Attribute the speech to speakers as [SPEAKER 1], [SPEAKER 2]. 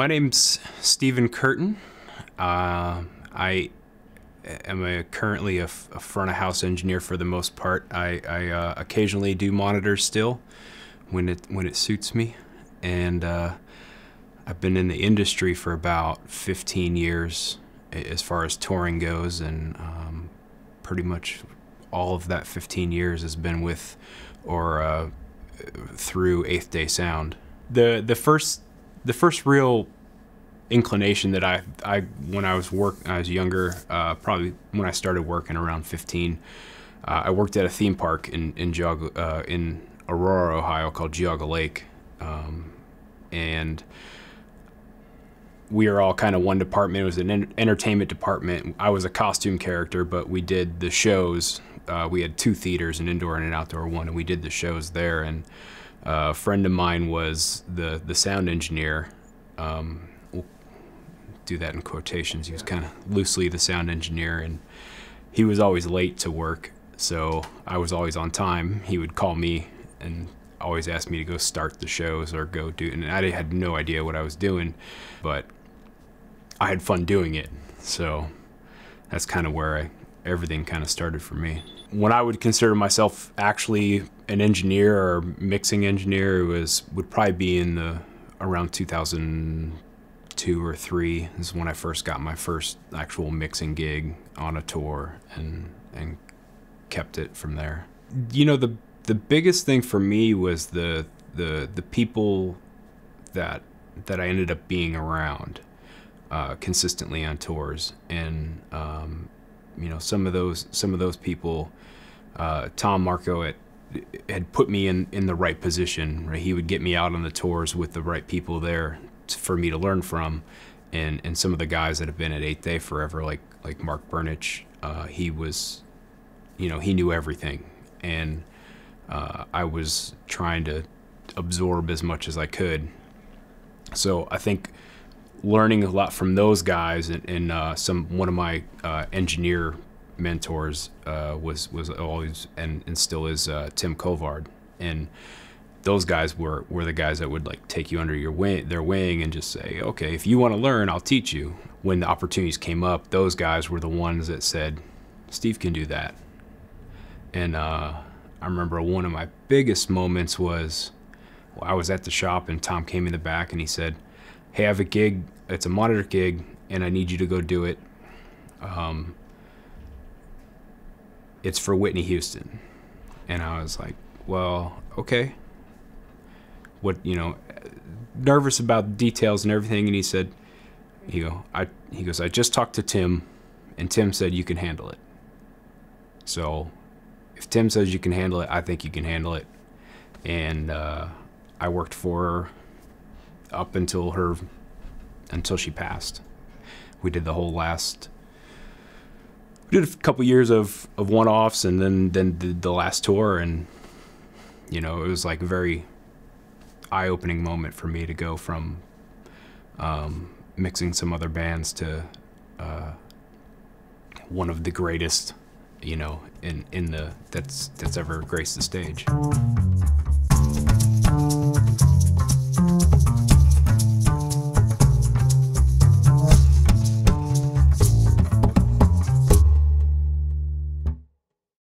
[SPEAKER 1] My name's Stephen Curtin. I am currently a front of house engineer for the most part. I occasionally do monitors still when it suits me, and I've been in the industry for about 15 years as far as touring goes, and pretty much all of that 15 years has been with or through Eighth Day Sound. The first real inclination that I when I was younger, probably when I started working around 15, I worked at a theme park in Aurora, Ohio, called Geauga Lake, and we were all kind of one department. It was an entertainment department. I was a costume character, but we did the shows. We had two theaters, an indoor and an outdoor one, and we did the shows there. And a friend of mine was the sound engineer. We'll do that in quotations. He was kind of loosely the sound engineer, and he was always late to work, so I was always on time. He would call me and always ask me to go start the shows or go do, and I had no idea what I was doing, but I had fun doing it. So that's kind of where everything kind of started for me. When I would consider myself actually an engineer or mixing engineer, would probably be in around 2002 or 3 is when I first got my first actual mixing gig on a tour, and kept it from there. You know, the biggest thing for me was the people that I ended up being around consistently on tours, and you know, some of those people, Tom Marco had put me in the right position. Right? He would get me out on the tours with the right people there for me to learn from, and some of the guys that have been at Eighth Day forever, like Mark Burnich, he was, you know, he knew everything, and I was trying to absorb as much as I could. So I think learning a lot from those guys, and one of my engineer mentors was always and still is Tim Kovard, and those guys were the guys that would like take you under their wing and just say, okay, if you want to learn, I'll teach you. When the opportunities came up, those guys were the ones that said, Steve can do that. And I remember one of my biggest moments was, I was at the shop and Tom came in the back and he said, hey, I have a gig, it's a monitor gig, and I need you to go do it. It's for Whitney Houston. And I was like, well, okay. What, you know, nervous about details and everything. And he said, he goes, I just talked to Tim, and Tim said you can handle it. So if Tim says you can handle it, I think you can handle it. And I worked for her up until she passed. We did we did a couple years of one-offs, and then did the last tour, and you know, it was like a very eye-opening moment for me to go from mixing some other bands to one of the greatest, you know, that's ever graced the stage.